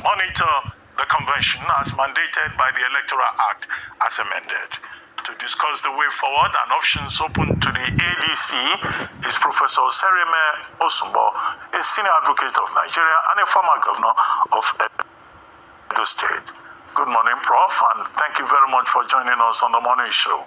monitor the convention as mandated by the Electoral Act as amended. To discuss the way forward and options open to the ADC is Professor Serime Osumbo, a senior advocate of Nigeria and a former governor of Edo State. Good morning, Prof, and thank you very much for joining us on the morning show.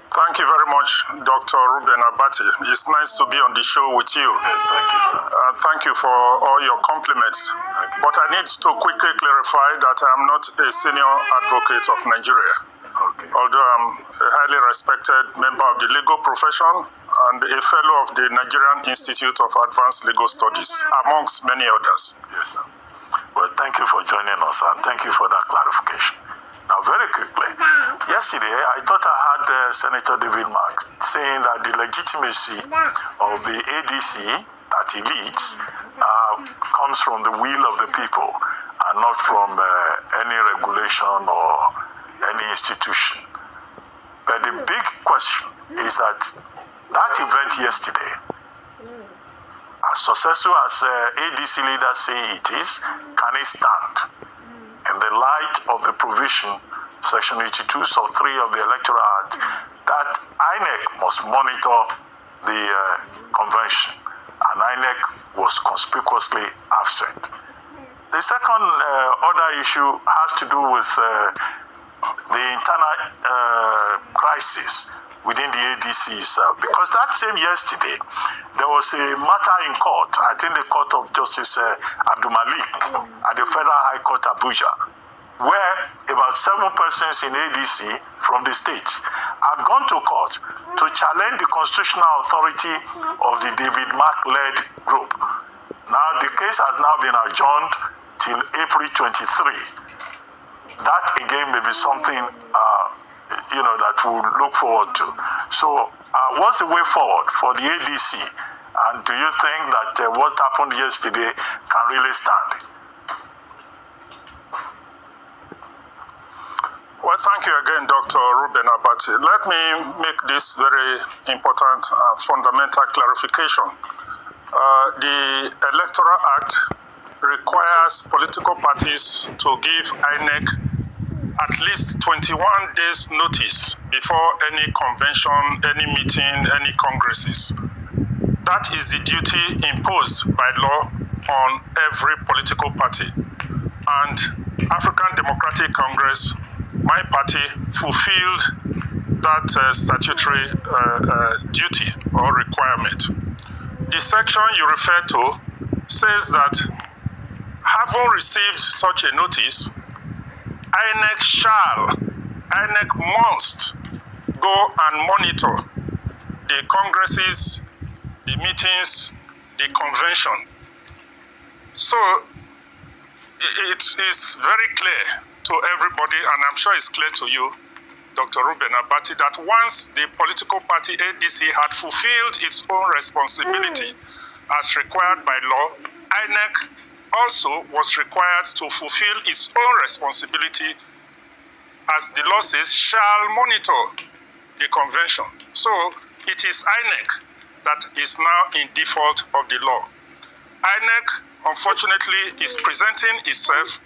Thank you very much, Dr. Ruben Abati. It's nice to be on the show with you. Thank you, sir. Thank you for all your compliments. But I need to quickly clarify that I'm not a senior advocate of Nigeria. Okay. Although I'm a highly respected member of the legal profession and a fellow of the Nigerian Institute of Advanced Legal Studies, amongst many others. Yes, sir. Well, thank you for joining us, and thank you for that clarification. Now, very quickly, yesterday I thought I had Senator David Mark saying that the legitimacy of the ADC that he leads comes from the will of the people and not from any regulation or any institution. But the big question is that event yesterday, as successful as ADC leaders say it is, can it stand? In the light of the provision, Section 82, sub 3 of the Electoral Act, that INEC must monitor the convention, and INEC was conspicuously absent. The second other issue has to do with the internal crisis within the ADC itself, because that same yesterday, there was a matter in court, I think the court of Justice Abdul Malik at the Federal High Court Abuja, where about 7 persons in ADC from the states had gone to court to challenge the constitutional authority of the David Mark-led group. Now, the case has now been adjourned till April 23. That, again, may be something that we'll look forward to. So what's the way forward for the ADC? And do you think that what happened yesterday can really stand? Well, thank you again, Dr. Ruben Abati. Let me make this very important fundamental clarification. The Electoral Act requires political parties to give INEC at least 21 days notice before any convention, any meeting, any congresses. That is the duty imposed by law on every political party. And African Democratic Congress, my party, fulfilled that statutory duty or requirement. The section you refer to says that having received such a notice, INEC must go and monitor the congresses, the meetings, the convention. So it is very clear to everybody, and I'm sure it's clear to you, Dr. Ruben Abati, that once the political party ADC had fulfilled its own responsibility as required by law, INEC also was required to fulfill its own responsibility, as the law says, shall monitor the convention. So it is INEC that is now in default of the law. INEC, unfortunately, is presenting itself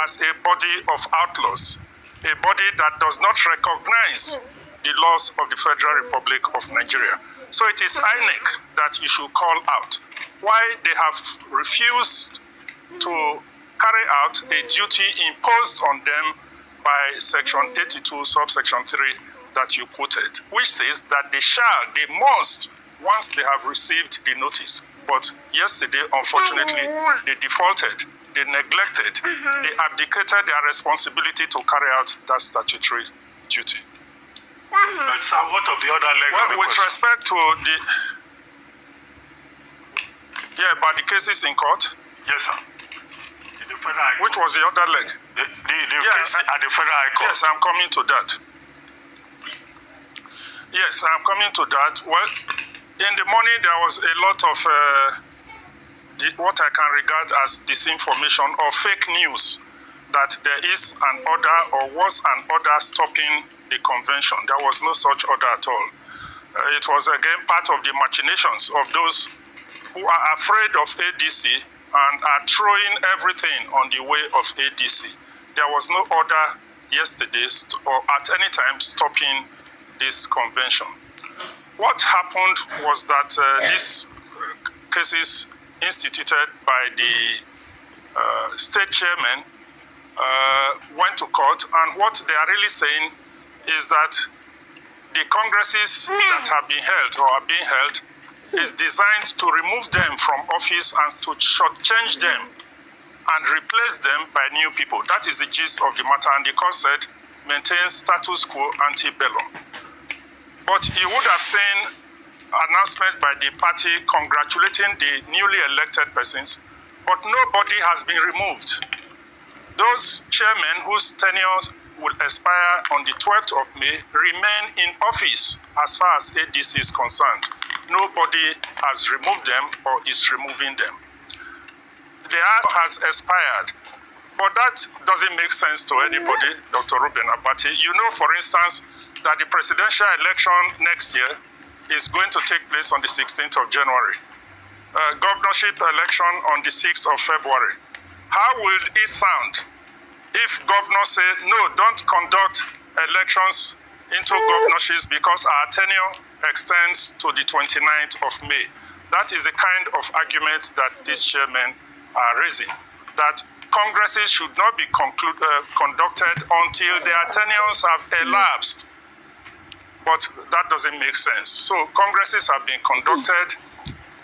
as a body of outlaws, a body that does not recognize the laws of the Federal Republic of Nigeria. So it is INEC that you should call out why they have refused to carry out a duty imposed on them by Section 82, subsection 3 that you quoted, which says that they must, once they have received the notice. But yesterday, unfortunately, they defaulted, they neglected, they abdicated their responsibility to carry out that statutory duty. But sir, what of the other leg of the with question? respect to about the cases in court. Yes, sir. In the Federal High Court. Which was the other leg? The case at the Federal High Court. Yes, I'm coming to that. Yes, I'm coming to that. Well, in the morning there was a lot of what I can regard as disinformation or fake news that there is an order or was an order stopping the convention. There was no such order at all. It was again part of the machinations of those who are afraid of ADC and are throwing everything on the way of ADC. There was no order yesterday or at any time stopping this convention. What happened was that these cases instituted by the state chairman went to court, and what they are really saying is that the congresses that have been held or are being held is designed to remove them from office and to shortchange them and replace them by new people. That is the gist of the matter, and the court said maintain status quo ante bellum. But you would have seen announcement by the party congratulating the newly elected persons, but nobody has been removed. Those chairmen whose tenures will expire on the 12th of May remain in office as far as ADC is concerned. Nobody has removed them or is removing them. Theirs has expired, but that doesn't make sense to anybody, Dr. Reuben Abati. You know, for instance, that the presidential election next year is going to take place on the 16th of January. Governorship election on the 6th of February. How will it sound if governors say, no, don't conduct elections into governorships because our tenure extends to the 29th of May? That is the kind of argument that these chairmen are raising, that congresses should not be conducted until their tenures have elapsed. But that doesn't make sense. So congresses have been conducted.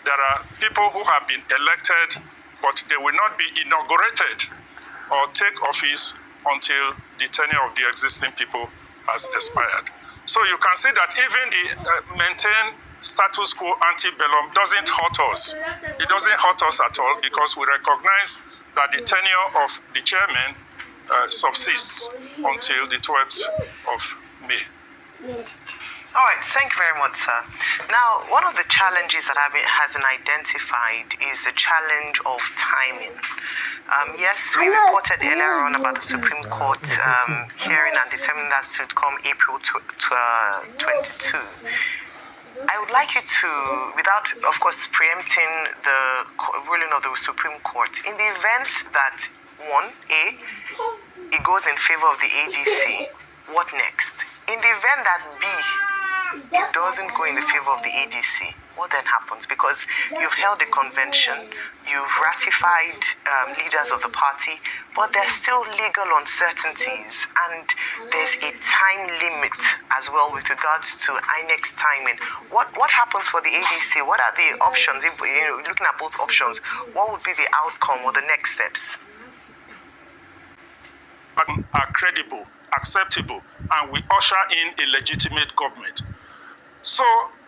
There are people who have been elected, but they will not be inaugurated or take office until the tenure of the existing people has expired. So you can see that even the maintain status quo ante bellum doesn't hurt us. It doesn't hurt us at all because we recognize that the tenure of the chairman subsists until the 12th of May. All right, thank you very much, sir. Now, one of the challenges that has been identified is the challenge of timing. Yes, we reported earlier on about the Supreme Court hearing and determining that suit come April 22. I would like you to, without, of course, preempting the ruling of the Supreme Court, in the event that, one, A, it goes in favor of the ADC, what next? In the event that B, it doesn't go in the favor of the ADC, what then happens? Because you've held a convention, you've ratified leaders of the party, but there's still legal uncertainties, and there's a time limit as well with regards to INEC's timing. What happens for the ADC? What are the options? If looking at both options, what would be the outcome or the next steps? Are credible, acceptable, and we usher in a legitimate government. So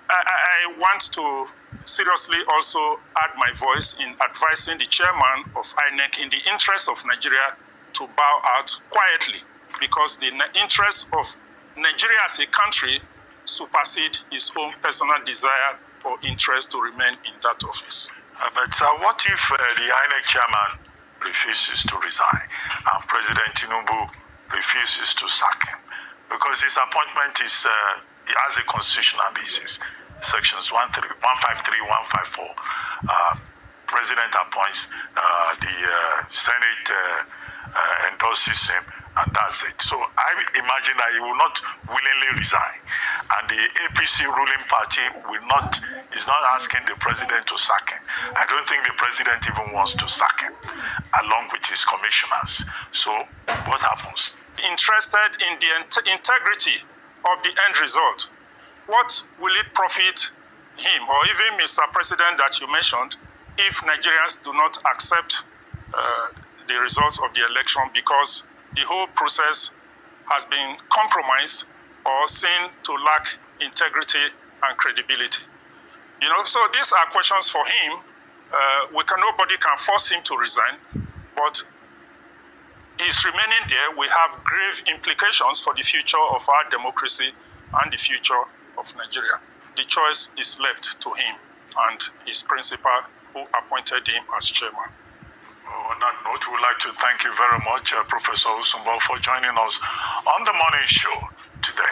I want to seriously also add my voice in advising the chairman of INEC in the interest of Nigeria to bow out quietly, because the interest of Nigeria as a country supersedes his own personal desire or interest to remain in that office. But what if the INEC chairman refuses to resign and President Tinubu refuses to sack him? Because his appointment is, he has a constitutional basis. Sections 153, 154. President appoints, the Senate endorses him, and that's it. So I imagine that he will not willingly resign, and the APC ruling party is not asking the president to sack him. I don't think the president even wants to sack him, along with his commissioners. So what happens? Interested in the integrity of the end result. What will it profit him or even Mr. President that you mentioned if Nigerians do not accept the results of the election because the whole process has been compromised or seen to lack integrity and credibility? So these are questions for him. Nobody can force him to resign, but his remaining there will have grave implications for the future of our democracy and the future of Nigeria. The choice is left to him and his principal who appointed him as chairman. On that note, we'd like to thank you very much, Professor Usumbo, for joining us on the morning show today.